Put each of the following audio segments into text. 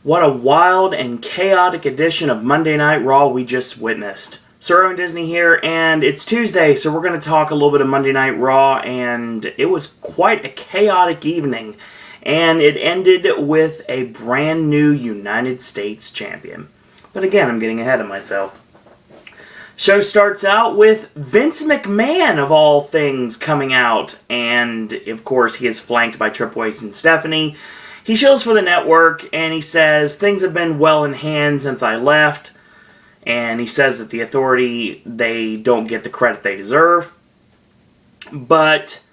What a wild and chaotic edition of Monday Night Raw we just witnessed. Sir Owen Disney here, and it's Tuesday, so we're going to talk a little bit of Monday Night Raw, and it was quite a chaotic evening. And it ended with a brand new United States champion. But again, I'm getting ahead of myself. Show starts out with Vince McMahon, of all things, coming out. And, of course, he is flanked by Triple H and Stephanie. He shows for the network, and he says, things have been well in hand since I left. And he says that the Authority, they don't get the credit they deserve. But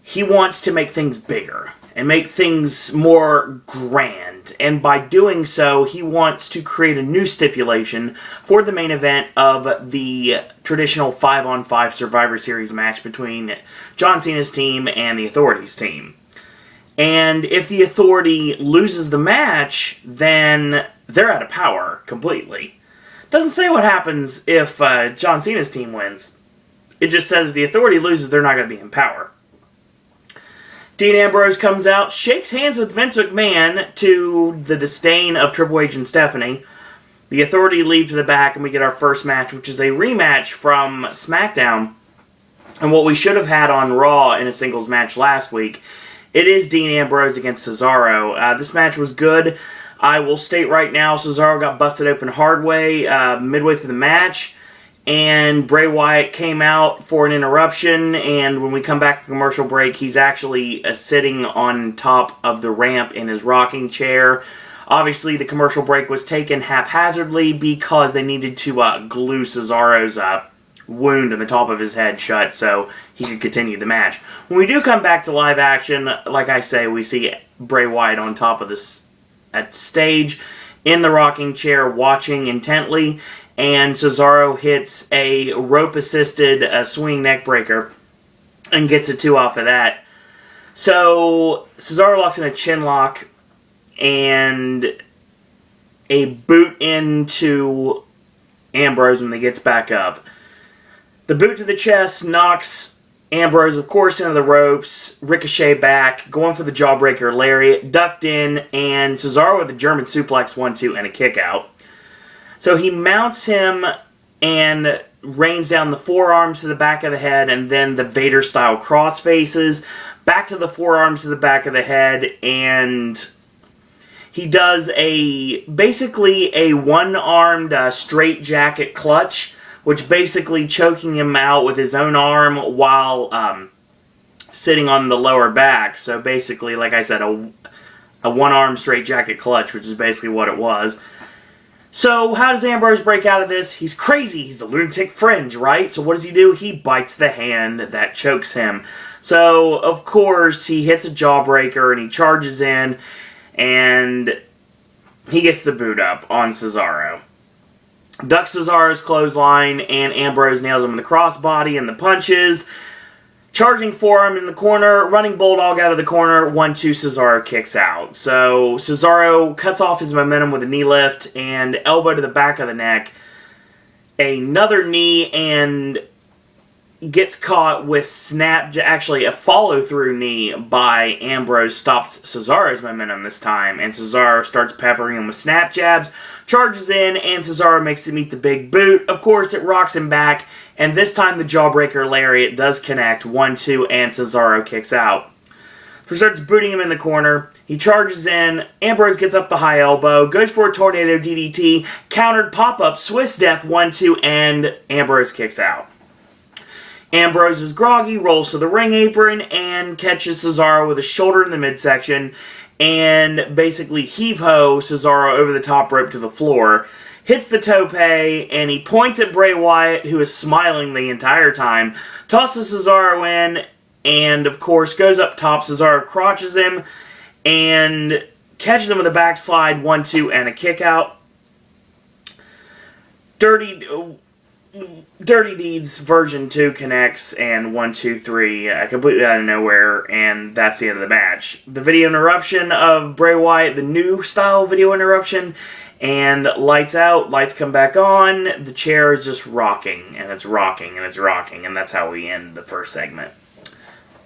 he wants to make things bigger and make things more grand. And by doing so, he wants to create a new stipulation for the main event of the traditional 5-on-5 Survivor Series match between John Cena's team and the Authority's team. And if the Authority loses the match, then they're out of power completely. Doesn't say what happens if John Cena's team wins. It just says if the Authority loses, they're not going to be in power. Dean Ambrose comes out, shakes hands with Vince McMahon to the disdain of Triple H and Stephanie. The Authority leave to the back, and we get our first match, which is a rematch from SmackDown. And what we should have had on Raw in a singles match last week. It is Dean Ambrose against Cesaro. This match was good. I will state right now, Cesaro got busted open hard way midway through the match. And Bray Wyatt came out for an interruption. And when we come back to commercial break, he's actually sitting on top of the ramp in his rocking chair. Obviously, the commercial break was taken haphazardly because they needed to glue Cesaro's wound in the top of his head shut so he could continue the match. When we do come back to live action, like I say, we see Bray Wyatt on top of this at stage in the rocking chair watching intently, and Cesaro hits a rope-assisted swing neck breaker and gets a 2 off of that. So Cesaro locks in a chin lock and a boot into Ambrose when he gets back up. The boot to the chest knocks Ambrose, of course, into the ropes. Ricochet back, going for the jawbreaker lariat, ducked in, and Cesaro with a German suplex 1-2 and a kick out. So he mounts him and rains down the forearms to the back of the head, and then the Vader-style cross faces, back to the forearms to the back of the head, and he does basically a one-armed straight jacket clutch, which basically choking him out with his own arm while sitting on the lower back. So basically, like I said, a one-arm straight jacket clutch, which is basically what it was. So how does Ambrose break out of this? He's crazy. He's the lunatic fringe, right? So what does he do? He bites the hand that chokes him. So, of course, he hits a jawbreaker and he charges in and he gets the boot up on Cesaro. Ducks Cesaro's clothesline, and Ambrose nails him in the crossbody and the punches. Charging forearm in the corner, running Bulldog out of the corner, 1-2, Cesaro kicks out. So Cesaro cuts off his momentum with a knee lift and elbow to the back of the neck. Another knee, and gets caught with a follow-through knee by Ambrose stops Cesaro's momentum this time, and Cesaro starts peppering him with snap jabs, charges in, and Cesaro makes him eat the big boot. Of course, it rocks him back, and this time the jawbreaker lariat does connect, 1-2, and Cesaro kicks out. So starts booting him in the corner. He charges in, Ambrose gets up the high elbow, goes for a tornado DDT, countered pop-up, Swiss death, 1-2, and Ambrose kicks out. Ambrose is groggy, rolls to the ring apron, and catches Cesaro with a shoulder in the midsection, and basically heave-ho Cesaro over the top rope to the floor. Hits the tope, and he points at Bray Wyatt, who is smiling the entire time, tosses Cesaro in, and of course goes up top. Cesaro crotches him, and catches him with a backslide, 1-2, and a kick out. Dirty Deeds version 2 connects, and 1-2-3 completely out of nowhere, and that's the end of the match. The video interruption of Bray Wyatt, the new style video interruption, and lights out, lights come back on, the chair is just rocking, and it's rocking, and it's rocking, and that's how we end the first segment.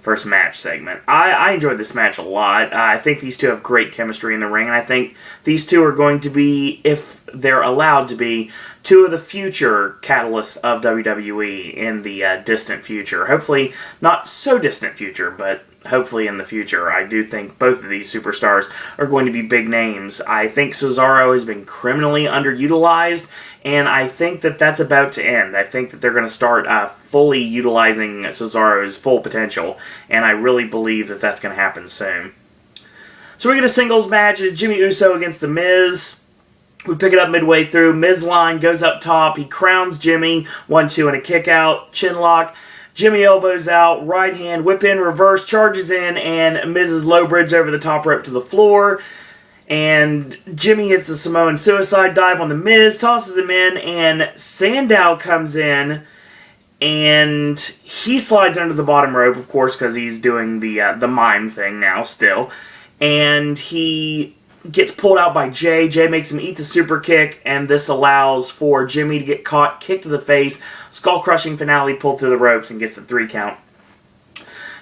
first match segment. I enjoyed this match a lot. I think these two have great chemistry in the ring, and I think these two are going to be, if they're allowed to be, two of the future catalysts of WWE in the distant future. Hopefully, not so distant future, but hopefully in the future. I do think both of these superstars are going to be big names. I think Cesaro has been criminally underutilized, and I think that that's about to end. I think that they're going to start fully utilizing Cesaro's full potential, and I really believe that that's going to happen soon. So we get a singles match. It's Jimmy Uso against The Miz. We pick it up midway through. Miz line goes up top. He crowns Jimmy. 1-2 and a kick out. Chin lock. Jimmy elbows out. Right hand. Whip in. Reverse. Charges in. And Miz's low bridge over the top rope to the floor. And Jimmy hits the Samoan suicide dive on The Miz. Tosses him in. And Sandow comes in. And he slides under the bottom rope, of course, because he's doing the mime thing now still. And he gets pulled out by Jay. Jay makes him eat the super kick, and this allows for Jimmy to get caught, kicked to the face, skull-crushing finale, pulled through the ropes, and gets the 3 count.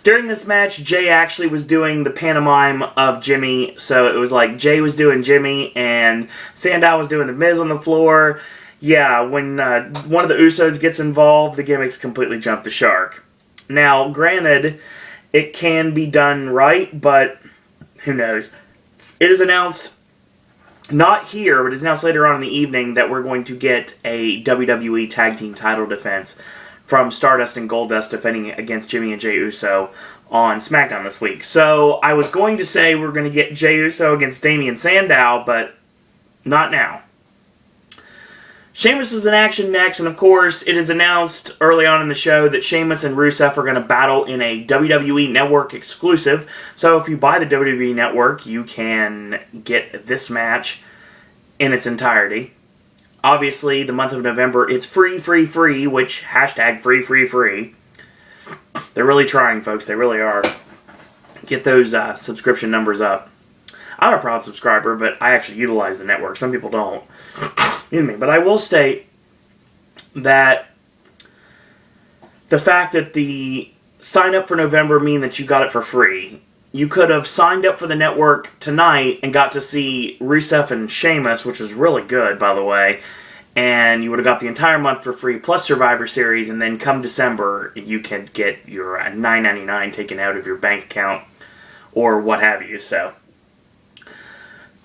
During this match, Jay actually was doing the pantomime of Jimmy, so it was like Jay was doing Jimmy, and Sandow was doing The Miz on the floor. Yeah, when one of the Usos gets involved, the gimmicks completely jump the shark. Now, granted, it can be done right, but who knows? It is announced, not here, but it's announced later on in the evening that we're going to get a WWE Tag Team title defense from Stardust and Goldust defending against Jimmy and Jey Uso on SmackDown this week. So I was going to say we're going to get Jey Uso against Damien Sandow, but not now. Sheamus is in action next, and of course, it is announced early on in the show that Sheamus and Rusev are going to battle in a WWE Network exclusive. So if you buy the WWE Network, you can get this match in its entirety. Obviously, the month of November, it's free, which hashtag free. They're really trying, folks. They really are. Get those subscription numbers up. I'm a proud subscriber, but I actually utilize the network. Some people don't. Excuse me. But I will state that the fact that the sign up for November mean that you got it for free. You could have signed up for the network tonight and got to see Rusev and Sheamus, which was really good, by the way. And you would have got the entire month for free, plus Survivor Series, and then come December, you can get your $9.99 taken out of your bank account, or what have you, so.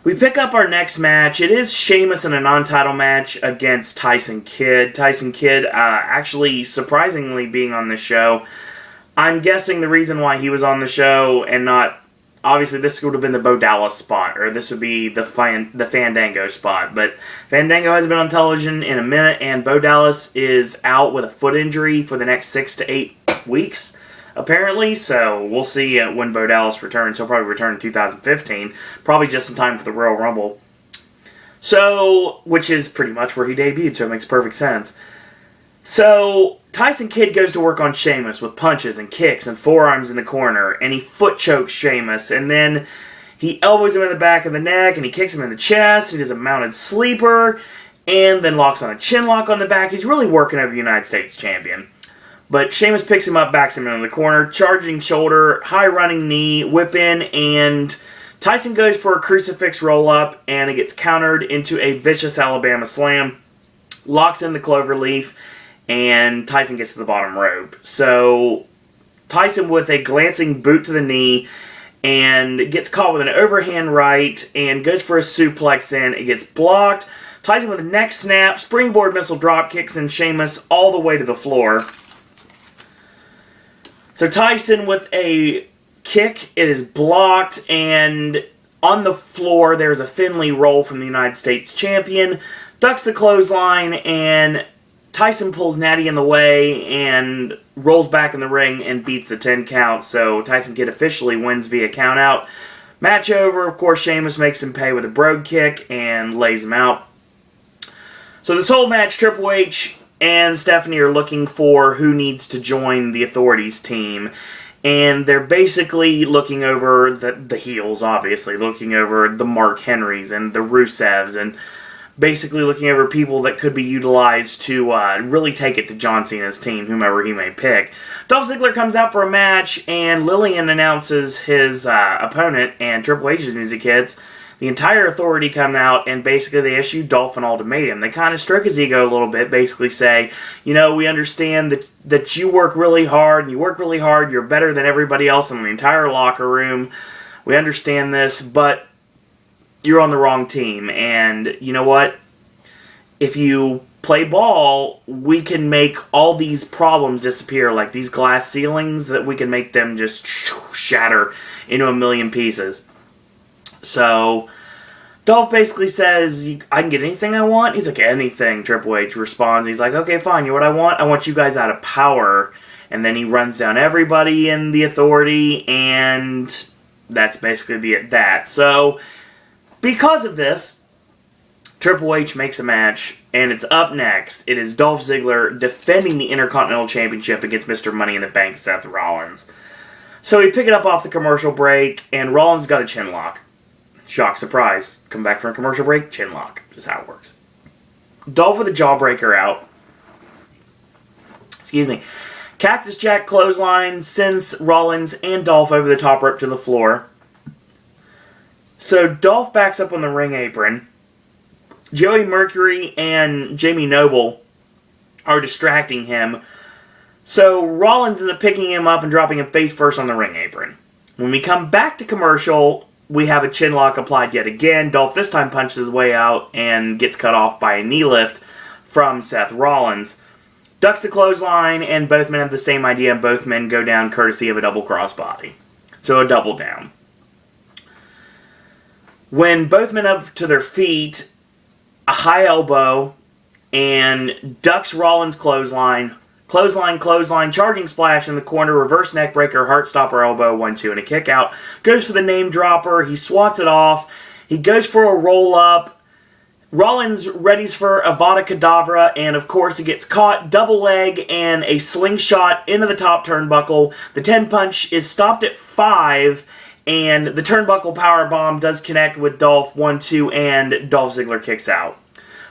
We pick up our next match. It is Sheamus in a non-title match against Tyson Kidd. Tyson Kidd actually, surprisingly, being on this show. I'm guessing the reason why he was on the show and not... Obviously, this would have been the Bo Dallas spot, or this would be the Fandango spot. But Fandango hasn't been on television in a minute, and Bo Dallas is out with a foot injury for the next 6 to 8 weeks, apparently. So we'll see when Bo Dallas returns. He'll probably return in 2015, probably just in time for the Royal Rumble. So, which is pretty much where he debuted, so it makes perfect sense. So, Tyson Kidd goes to work on Sheamus with punches and kicks and forearms in the corner, and he foot chokes Sheamus, and then he elbows him in the back of the neck, and he kicks him in the chest, he does a mounted sleeper, and then locks on a chin lock on the back. He's really working over the United States champion. But Sheamus picks him up, backs him in the corner, charging shoulder, high running knee, whip in, and Tyson goes for a crucifix roll-up, and it gets countered into a vicious Alabama slam, locks in the cloverleaf, and Tyson gets to the bottom rope. So, Tyson with a glancing boot to the knee, and gets caught with an overhand right, and goes for a suplex in. It gets blocked. Tyson with a neck snap, springboard missile drop kicks, and Sheamus all the way to the floor. So Tyson with a kick, it is blocked, and on the floor there's a Finley roll from the United States champion, ducks the clothesline, and Tyson pulls Natty in the way and rolls back in the ring and beats the 10 count, so Tyson Kidd officially wins via countout. Match over. Of course, Sheamus makes him pay with a brogue kick and lays him out. So this whole match, Triple H and Stephanie are looking for who needs to join the Authorities team. And they're basically looking over the heels, obviously. Looking over the Mark Henrys and the Rusevs and basically looking over people that could be utilized to really take it to John Cena's team, whomever he may pick. Dolph Ziggler comes out for a match, and Lillian announces his opponent, and Triple H's music hits. The entire Authority come out, and basically they issue Dolph an ultimatum. They kind of stroke his ego a little bit, basically say, you know, we understand that you work really hard, and you work really hard, you're better than everybody else in the entire locker room. We understand this, but you're on the wrong team, and you know what? If you play ball, we can make all these problems disappear, like these glass ceilings, that we can make them just shatter into a million pieces. So, Dolph basically says, I can get anything I want? He's like, anything, Triple H responds. He's like, okay, fine, you know what I want? I want you guys out of power. And then he runs down everybody in the Authority, and that's basically that. So, because of this, Triple H makes a match, and it's up next. It is Dolph Ziggler defending the Intercontinental Championship against Mr. Money in the Bank, Seth Rollins. So we pick it up off the commercial break, and Rollins got a chin lock. Shock, surprise. Come back from a commercial break, chin lock. Just how it works. Dolph with a jawbreaker out. Excuse me. Cactus Jack clothesline sends Rollins and Dolph over the top rope to the floor. So Dolph backs up on the ring apron. Joey Mercury and Jamie Noble are distracting him. So Rollins ends up picking him up and dropping him face first on the ring apron. When we come back to commercial, we have a chin lock applied yet again. Dolph this time punches his way out and gets cut off by a knee lift from Seth Rollins. Ducks the clothesline, and both men have the same idea, and both men go down courtesy of a double crossbody. So a double down. When both men up to their feet, a high elbow, and ducks Rollins' clothesline, charging splash in the corner, reverse neck breaker, heart stopper elbow, 1-2, and a kick out. Goes for the name dropper, he swats it off, he goes for a roll up. Rollins readies for Avada Kedavra, and of course he gets caught, double leg, and a slingshot into the top turnbuckle. The 10 punch is stopped at 5, and the turnbuckle powerbomb does connect with Dolph, 1-2, and Dolph Ziggler kicks out.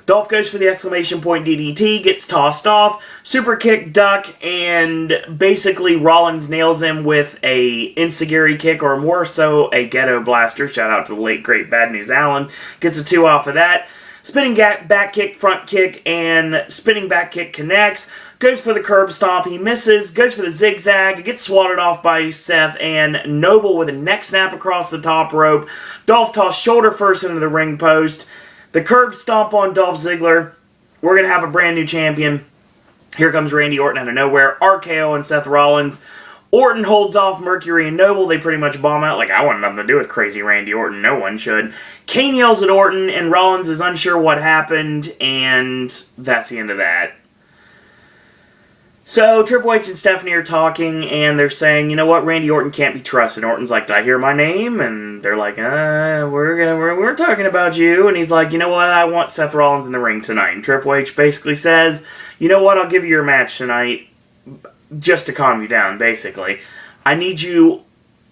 Dolph goes for the exclamation point DDT, gets tossed off, super kick, duck, and basically Rollins nails him with a enziguri kick, or more so a ghetto blaster. Shout out to the late great Bad News Allen. Gets a 2 off of that. Spinning back kick, front kick, and spinning back kick connects. Goes for the curb stomp, he misses, goes for the zigzag, gets swatted off by Seth, and Noble with a neck snap across the top rope. Dolph tossed shoulder first into the ring post. The curb stomp on Dolph Ziggler. We're going to have a brand new champion. Here comes Randy Orton out of nowhere. RKO and Seth Rollins. Orton holds off Mercury and Noble. They pretty much bomb out. Like, I want nothing to do with crazy Randy Orton. No one should. Kane yells at Orton, and Rollins is unsure what happened, and that's the end of that. So, Triple H and Stephanie are talking, and they're saying, you know what, Randy Orton can't be trusted. And Orton's like, did I hear my name? And they're like, we're talking about you. And he's like, you know what, I want Seth Rollins in the ring tonight. And Triple H basically says, you know what, I'll give you your match tonight, just to calm you down, basically. I need you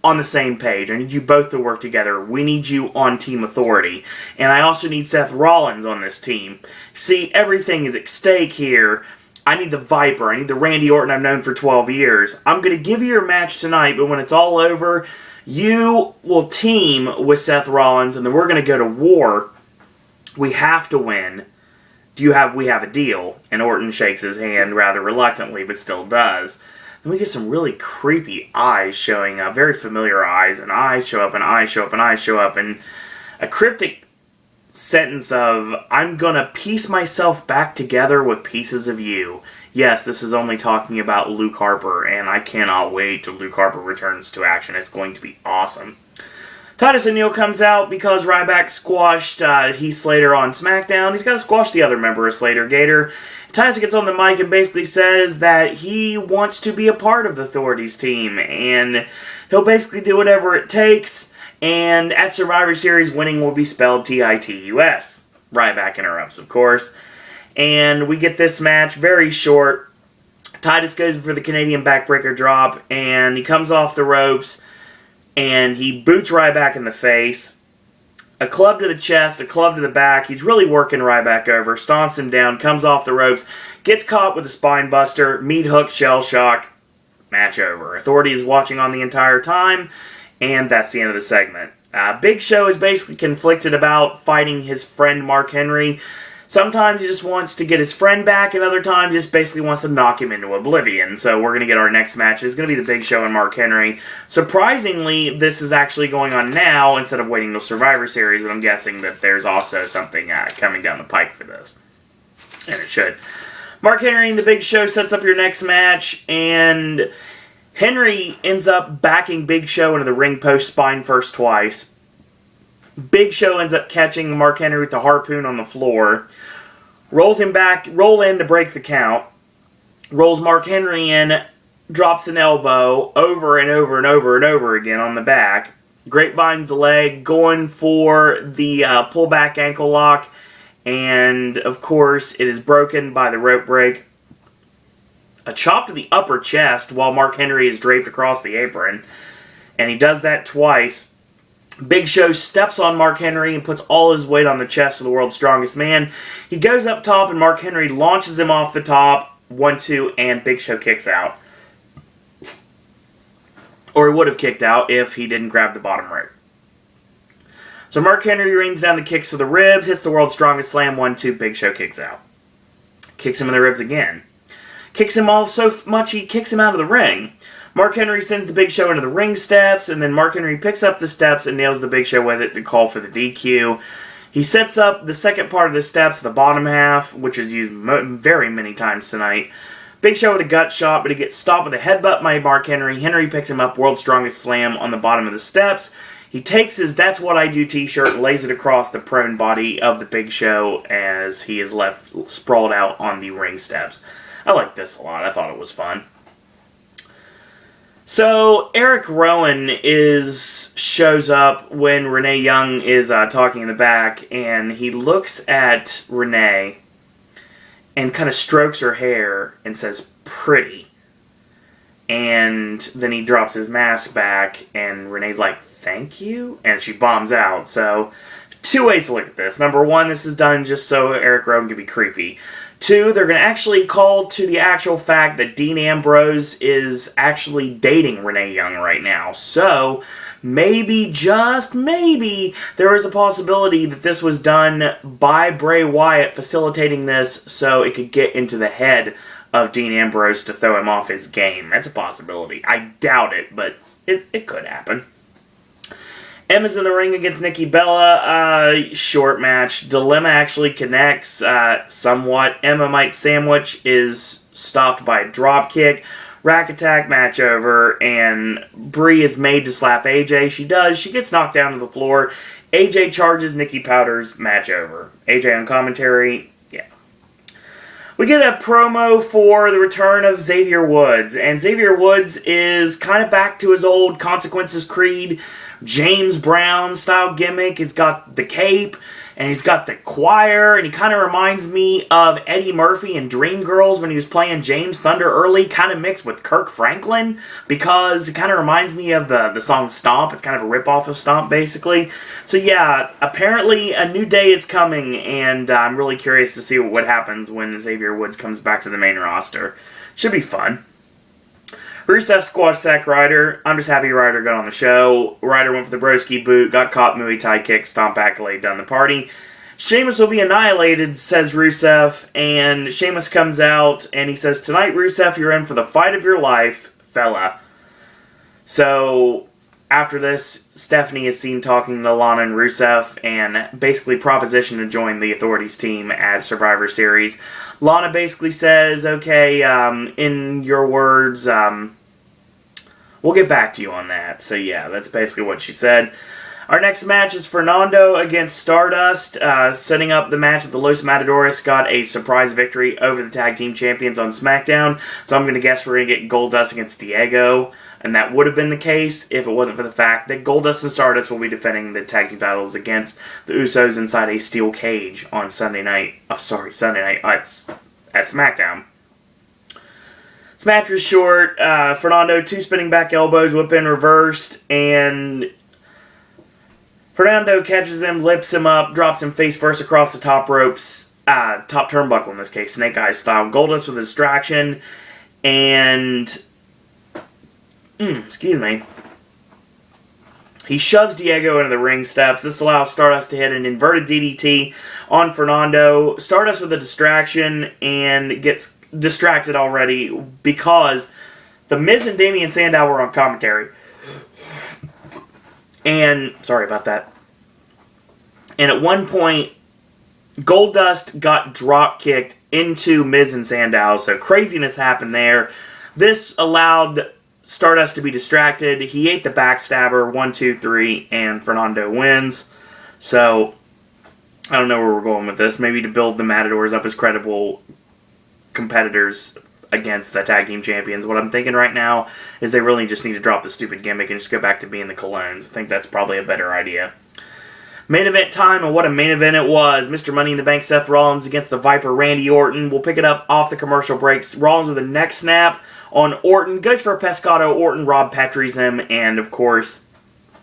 on the same page. I need you both to work together. We need you on Team Authority. And I also need Seth Rollins on this team. See, everything is at stake here. I need the Viper. I need the Randy Orton I've known for 12 years. I'm going to give you your match tonight, but when it's all over, you will team with Seth Rollins, and then we're going to go to war. We have to win. We have a deal? And Orton shakes his hand rather reluctantly, but still does. Then we get some really creepy eyes showing up, very familiar eyes, and eyes show up, and eyes show up, and eyes show up, and a cryptic sentence of, I'm gonna piece myself back together with pieces of you. Yes, this is only talking about Luke Harper, and I cannot wait till Luke Harper returns to action. It's going to be awesome. Titus O'Neil comes out because Ryback squashed Heath Slater on SmackDown. He's got to squash the other member of Slater Gator. Titus gets on the mic and basically says that he wants to be a part of the Authority's team, and he'll basically do whatever it takes, and at Survivor Series, winning will be spelled T-I-T-U-S. Ryback interrupts, of course. And we get this match, very short. Titus goes for the Canadian backbreaker drop, and he comes off the ropes, and he boots Ryback in the face. A club to the chest, a club to the back. He's really working Ryback over. Stomps him down, comes off the ropes, gets caught with a spine buster, meat hook, shell shock. Match over. Authority is watching on the entire time, and that's the end of the segment. Big Show is basically conflicted about fighting his friend Mark Henry. Sometimes he just wants to get his friend back, and other times just basically wants to knock him into oblivion. So we're going to get our next match. It's going to be the Big Show and Mark Henry. Surprisingly, this is actually going on now instead of waiting till Survivor Series, but I'm guessing that there's also something coming down the pike for this. And it should. Mark Henry and the Big Show sets up your next match, and Henry ends up backing Big Show into the ring post spine first twice. Big Show ends up catching Mark Henry with the harpoon on the floor. Rolls him back, roll in to break the count. Rolls Mark Henry in, drops an elbow over and over and over and over again on the back. Grapevines the leg, going for the pullback ankle lock. And, of course, it is broken by the rope break. A chop to the upper chest while Mark Henry is draped across the apron. And he does that twice. Big Show steps on Mark Henry and puts all his weight on the chest of the world's strongest man. He goes up top and Mark Henry launches him off the top. 1-2, and Big Show kicks out. Or he would have kicked out if he didn't grab the bottom rope. So Mark Henry rains down the kicks to the ribs, hits the world's strongest slam. 1-2, Big Show kicks out. Kicks him in the ribs again. Kicks him off so much he kicks him out of the ring. Mark Henry sends the Big Show into the ring steps, and then Mark Henry picks up the steps and nails the Big Show with it to call for the DQ. He sets up the second part of the steps, the bottom half, which is used very many times tonight. Big Show with a gut shot, but he gets stopped with a headbutt by Mark Henry. Henry picks him up, world's strongest slam on the bottom of the steps. He takes his That's What I Do t-shirt and lays it across the prone body of the Big Show as he is left sprawled out on the ring steps. I like this a lot. I thought it was fun. So, Eric Rowan shows up when Renee Young is talking in the back, and he looks at Renee and kind of strokes her hair and says, "Pretty." And then he drops his mask back, and Renee's like, "Thank you?" And she bombs out. So, two ways to look at this. Number one, this is done just so Eric Rowan can be creepy. Two, they're going to actually call to the actual fact that Dean Ambrose is actually dating Renee Young right now. So, maybe, just maybe, there is a possibility that this was done by Bray Wyatt facilitating this so it could get into the head of Dean Ambrose to throw him off his game. That's a possibility. I doubt it, but it could happen. Emma's in the ring against Nikki Bella. Short match. Dilemma actually connects somewhat. Emma might sandwich, is stopped by a drop kick. Rack attack, match over, and Brie is made to slap AJ. She does. She gets knocked down to the floor. AJ charges, Nikki powders, match over. AJ on commentary. Yeah. We get a promo for the return of Xavier Woods. And Xavier Woods is kind of back to his old Consequences Creed James Brown style gimmick. He's got the cape and he's got the choir, and he kind of reminds me of Eddie Murphy in Dreamgirls when he was playing James Thunder Early, kind of mixed with Kirk Franklin, because it kind of reminds me of the song Stomp. It's kind of a ripoff of Stomp, basically. So yeah, apparently a new day is coming, and I'm really curious to see what happens when Xavier Woods comes back to the main roster. Should be fun. Rusev squashed Zack Ryder. I'm just happy Ryder got on the show. Ryder went for the broski boot, got caught Muay Thai kick, stomp accolade, done the party. Sheamus will be annihilated, says Rusev, and Sheamus comes out and he says, "Tonight, Rusev, you're in for the fight of your life, fella." So, after this, Stephanie is seen talking to Lana and Rusev and basically propositioned to join the Authorities team at Survivor Series. Lana basically says, "Okay, in your words, we'll get back to you on that." So yeah, that's basically what she said. Our next match is Fernando against Stardust. Setting up the match that the Los Matadores got a surprise victory over the Tag Team Champions on SmackDown. So I'm going to guess we're going to get Goldust against Diego. And that would have been the case if it wasn't for the fact that Goldust and Stardust will be defending the tag team titles against the Usos inside a steel cage on Sunday night. Sunday night at SmackDown. This match was short. Fernando, 2 spinning back elbows, whip in reversed, and Fernando catches him, lifts him up, drops him face first across the top ropes, top turnbuckle in this case, Snake Eyes style. Goldust with a distraction, and excuse me. He shoves Diego into the ring steps. This allows Stardust to hit an inverted DDT on Fernando. Stardust with a distraction and gets distracted already because The Miz and Damian Sandow were on commentary. And, sorry about that. And at one point, Goldust got drop kicked into Miz and Sandow, so craziness happened there. This allowed Stardust to be distracted. He ate the backstabber, 1, 2, 3, and Fernando wins. So, I don't know where we're going with this. Maybe to build the Matadors up as credible competitors against the tag team champions. What I'm thinking right now is they really just need to drop the stupid gimmick and just go back to being the Colognes. I think that's probably a better idea. Main event time, and what a main event it was. Mr. Money in the Bank Seth Rollins against the Viper Randy Orton. We'll pick it up off the commercial breaks. Rollins with a neck snap on Orton. Goes for a pescado. Orton Rob Petries him, and of course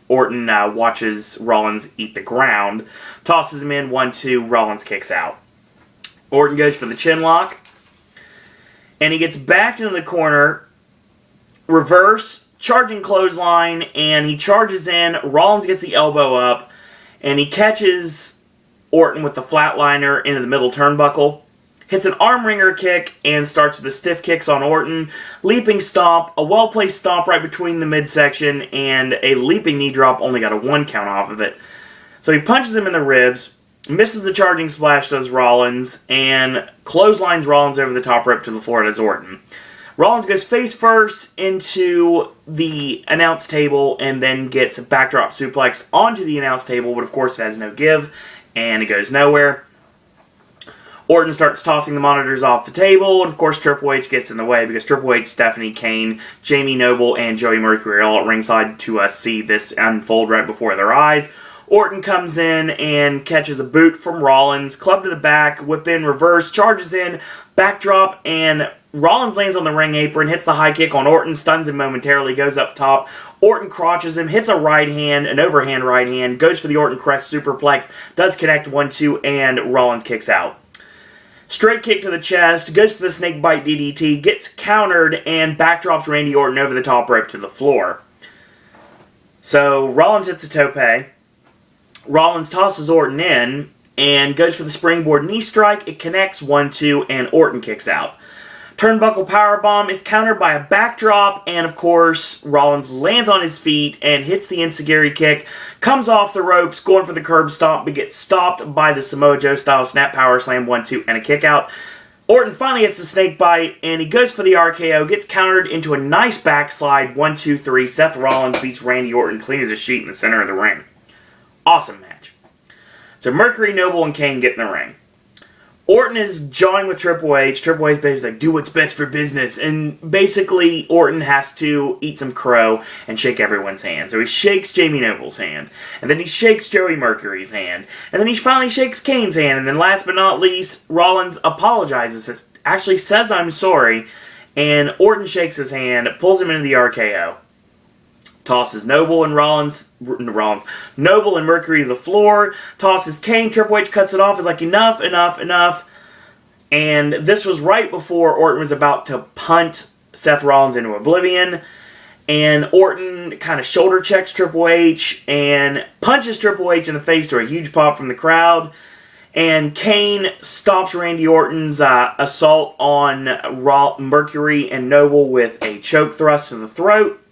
Orton watches Rollins eat the ground. Tosses him in, 1, 2, Rollins kicks out. Orton goes for the chin lock. And he gets backed into the corner, reverse, charging clothesline, and he charges in. Rollins gets the elbow up, and he catches Orton with the flatliner into the middle turnbuckle. Hits an arm wringer kick and starts with the stiff kicks on Orton. Leaping stomp, a well-placed stomp right between the midsection, and a leaping knee drop, only got a 1 count off of it. So he punches him in the ribs. Misses the charging splash, does Rollins, and clotheslines Rollins over the top rope to the floor, does Orton. Rollins goes face first into the announce table and then gets a backdrop suplex onto the announce table, but of course it has no give, and it goes nowhere. Orton starts tossing the monitors off the table, and of course Triple H gets in the way because Triple H, Stephanie, Kane, Jamie Noble, and Joey Mercury are all at ringside to see this unfold right before their eyes. Orton comes in and catches a boot from Rollins, club to the back, whip in, reverse, charges in, backdrop, and Rollins lands on the ring apron, hits the high kick on Orton, stuns him momentarily, goes up top. Orton crotches him, hits a right hand, an overhand right hand, goes for the Orton crest superplex, does connect 1, 2, and Rollins kicks out. Straight kick to the chest, goes for the snake bite DDT, gets countered, and backdrops Randy Orton over the top rope to the floor. So Rollins hits the tope. Rollins tosses Orton in and goes for the springboard knee strike. It connects 1, 2, and Orton kicks out. Turnbuckle powerbomb is countered by a backdrop, and of course, Rollins lands on his feet and hits the enziguri kick, comes off the ropes, going for the curb stomp, but gets stopped by the Samoa Joe style snap power slam, 1, 2, and a kick out. Orton finally hits the snake bite, and he goes for the RKO, gets countered into a nice backslide, 1, 2, 3. Seth Rollins beats Randy Orton clean as a sheet in the center of the ring. Awesome match. So Mercury, Noble, and Kane get in the ring. Orton is jawing with Triple H. Triple H basically like, do what's best for business. And basically, Orton has to eat some crow and shake everyone's hand. So he shakes Jamie Noble's hand. And then he shakes Joey Mercury's hand. And then he finally shakes Kane's hand. And then last but not least, Rollins apologizes. Actually says, I'm sorry. And Orton shakes his hand, pulls him into the RKO. Tosses Noble and Noble and Mercury to the floor. Tosses Kane. Triple H cuts it off. Is like, enough, enough, enough. And this was right before Orton was about to punt Seth Rollins into oblivion. And Orton kind of shoulder checks Triple H and punches Triple H in the face to a huge pop from the crowd. And Kane stops Randy Orton's assault on Mercury and Noble with a choke thrust to the throat.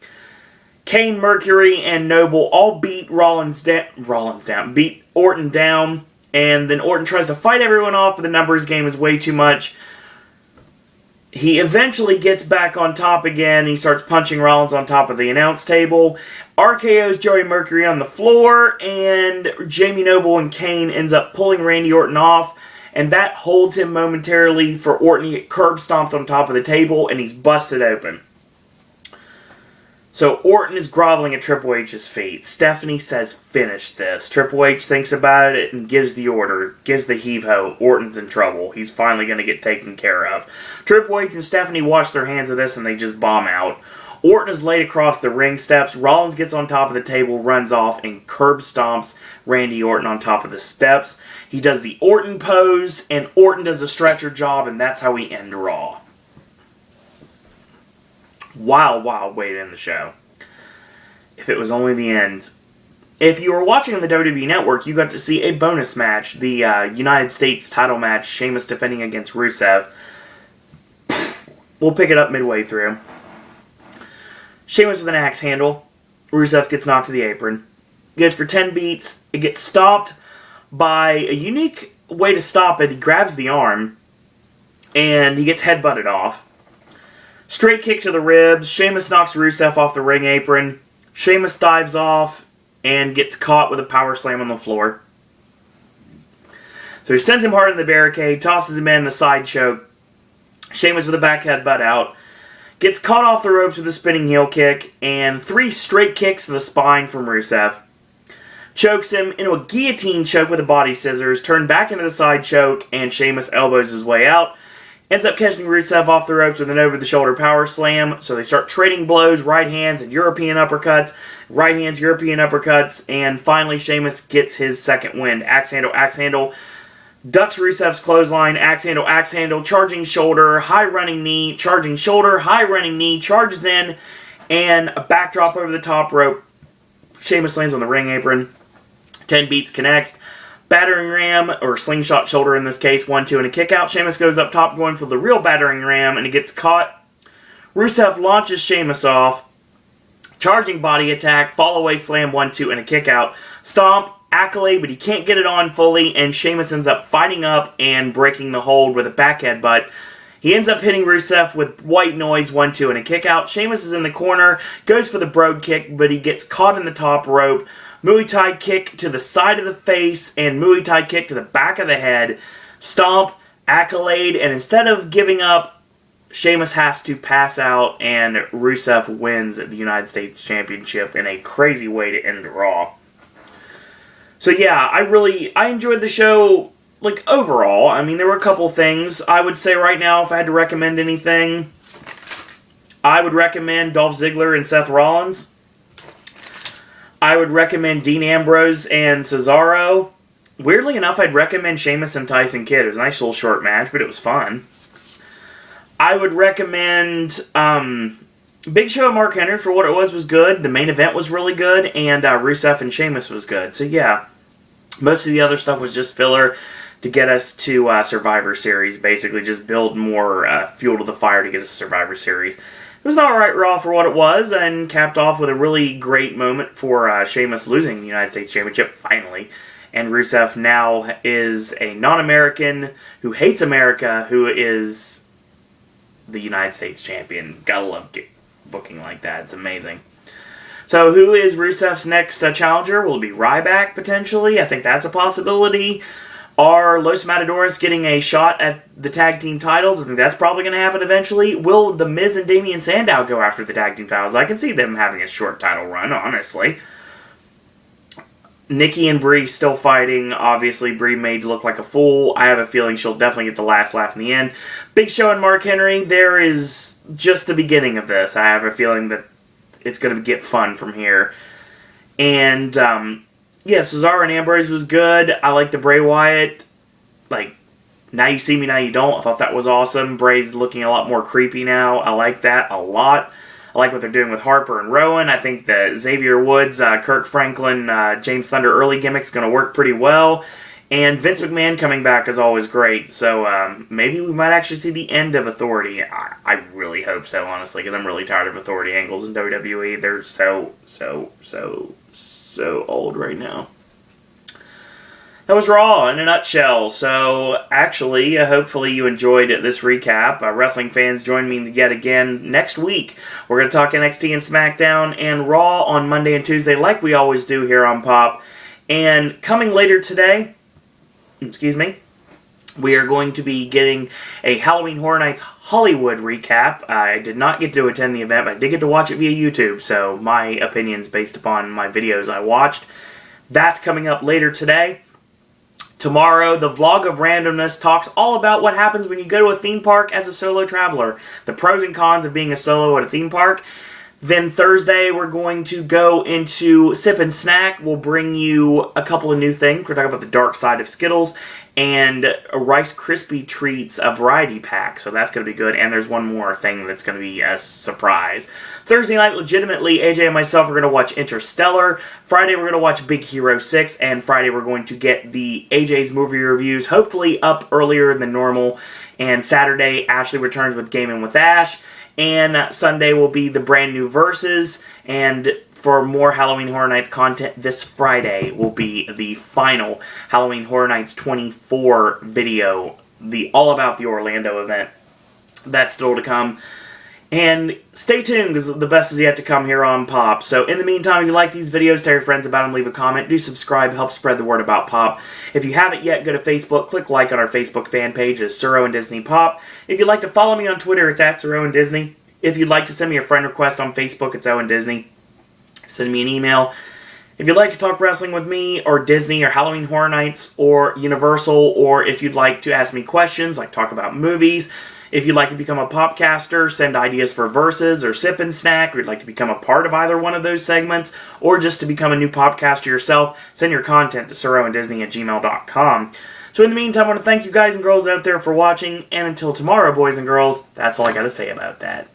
Kane, Mercury, and Noble all beat beat Orton down, and then Orton tries to fight everyone off, but the numbers game is way too much. He eventually gets back on top again. He starts punching Rollins on top of the announce table. RKO's Joey Mercury on the floor, and Jamie Noble and Kane ends up pulling Randy Orton off, and that holds him momentarily for Orton to get curb stomped on top of the table, and he's busted open. So Orton is groveling at Triple H's feet. Stephanie says, finish this. Triple H thinks about it and gives the order, gives the heave-ho. Orton's in trouble. He's finally going to get taken care of. Triple H and Stephanie wash their hands of this and they just bomb out. Orton is laid across the ring steps. Rollins gets on top of the table, runs off, and curb stomps Randy Orton on top of the steps. He does the Orton pose, and Orton does a stretcher job, and that's how we end Raw. Wild way to end the show. If it was only the end. If you were watching on the WWE Network, you got to see a bonus match. The United States title match, Sheamus defending against Rusev. We'll pick it up midway through. Sheamus with an axe handle. Rusev gets knocked to the apron. Goes for 10 beats. It gets stopped by a unique way to stop it. He grabs the arm, and he gets headbutted off. Straight kick to the ribs. Sheamus knocks Rusev off the ring apron. Sheamus dives off and gets caught with a power slam on the floor. So he sends him hard in the barricade, tosses him in the side choke. Sheamus with a back headbutt out. Gets caught off the ropes with a spinning heel kick, and 3 straight kicks to the spine from Rusev. Chokes him into a guillotine choke with a body scissors, turned back into the side choke, and Sheamus elbows his way out. Ends up catching Rusev off the ropes with an over-the-shoulder power slam, so they start trading blows, right hands and European uppercuts, right hands, European uppercuts, and finally Sheamus gets his second win. Axe handle, ducks Rusev's clothesline, axe handle, charging shoulder, high running knee, charging shoulder, high running knee, charges in, and a backdrop over the top rope. Sheamus lands on the ring apron. 10 beats connects. Battering ram, or slingshot shoulder in this case, 1-2 and a kick out. Sheamus goes up top going for the real battering ram, and he gets caught. Rusev launches Sheamus off. Charging body attack, fall away slam, 1-2 and a kick out. Stomp, accolade, but he can't get it on fully, and Sheamus ends up fighting up and breaking the hold with a back headbutt. He ends up hitting Rusev with white noise, 1-2 and a kick out. Sheamus is in the corner, goes for the brogue kick, but he gets caught in the top rope. Muay Thai kick to the side of the face and Muay Thai kick to the back of the head. Stomp, accolade, and instead of giving up, Sheamus has to pass out, and Rusev wins the United States Championship in a crazy way to end Raw. So yeah, I enjoyed the show, like, overall. I mean, there were a couple things. I would say right now, if I had to recommend anything, I would recommend Dolph Ziggler and Seth Rollins. I would recommend Dean Ambrose and Cesaro. Weirdly enough, I'd recommend Sheamus and Tyson Kidd. It was a nice little short match, but it was fun. I would recommend Big Show and Mark Henry for what it was good. The main event was really good, and Rusev and Sheamus was good. So yeah, most of the other stuff was just filler to get us to Survivor Series. Basically, just build more fuel to the fire to get us to Survivor Series. It was an alright Raw for what it was, and capped off with a really great moment for Sheamus losing the United States Championship, finally. And Rusev now is a non-American who hates America, who is the United States Champion. Gotta love booking like that. It's amazing. So who is Rusev's next challenger? Will it be Ryback, potentially? I think that's a possibility. Are Los Matadores getting a shot at the tag team titles? I think that's probably going to happen eventually. Will The Miz and Damian Sandow go after the tag team titles? I can see them having a short title run, honestly. Nikki and Brie still fighting. Obviously, Brie made look like a fool. I have a feeling she'll definitely get the last laugh in the end. Big Show and Mark Henry, there is just the beginning of this. I have a feeling that it's going to get fun from here. And, yeah, Cesaro and Ambrose was good. I like the Bray Wyatt, like, now you see me, now you don't. I thought that was awesome. Bray's looking a lot more creepy now. I like that a lot. I like what they're doing with Harper and Rowan. I think the Xavier Woods, Kirk Franklin, James Thunder early gimmick's going to work pretty well. And Vince McMahon coming back is always great. So maybe we might actually see the end of Authority. I really hope so, honestly, because I'm really tired of Authority angles in WWE. They're so old right now. That was Raw in a nutshell. So, actually, hopefully you enjoyed this recap. Wrestling fans, join me yet again next week. We're going to talk NXT and SmackDown and Raw on Monday and Tuesday, like we always do here on Pop. And coming later today, we are going to be getting a Halloween Horror Nights Hollywood recap. I did not get to attend the event, but I did get to watch it via YouTube, so my opinions based upon my videos I watched. That's coming up later today. Tomorrow, the Vlog of Randomness talks all about what happens when you go to a theme park as a solo traveler. The pros and cons of being a solo at a theme park. Then Thursday, we're going to go into Sip and Snack. We'll bring you a couple of new things. We're talking about the dark side of Skittles and a Rice Krispie Treats, a variety pack. So that's going to be good. And there's one more thing that's going to be a surprise. Thursday night, legitimately, AJ and myself are going to watch Interstellar. Friday, we're going to watch Big Hero 6. And Friday, we're going to get the AJ's movie reviews, hopefully up earlier than normal. And Saturday, Ashley returns with Gaming with Ash. And Sunday will be the brand new Versus. And for more Halloween Horror Nights content, this Friday will be the final Halloween Horror Nights 24 video. The All About the Orlando event. That's still to come. And stay tuned, because the best is yet to come here on Pop. So in the meantime, if you like these videos, tell your friends about them, leave a comment, do subscribe, help spread the word about Pop. If you haven't yet, go to Facebook, click like on our Facebook fan page, it's Sir Owen Disney Pop. If you'd like to follow me on Twitter, it's at Sir Owen Disney. If you'd like to send me a friend request on Facebook, it's Owen Disney. Send me an email. If you'd like to talk wrestling with me, or Disney, or Halloween Horror Nights, or Universal, or if you'd like to ask me questions, like talk about movies, if you'd like to become a popcaster, send ideas for Versus or Sip and Snack, or you'd like to become a part of either one of those segments, or just to become a new popcaster yourself, send your content to SirOwenDisney@gmail.com. So in the meantime, I want to thank you guys and girls out there for watching, and until tomorrow, boys and girls, that's all I got to say about that.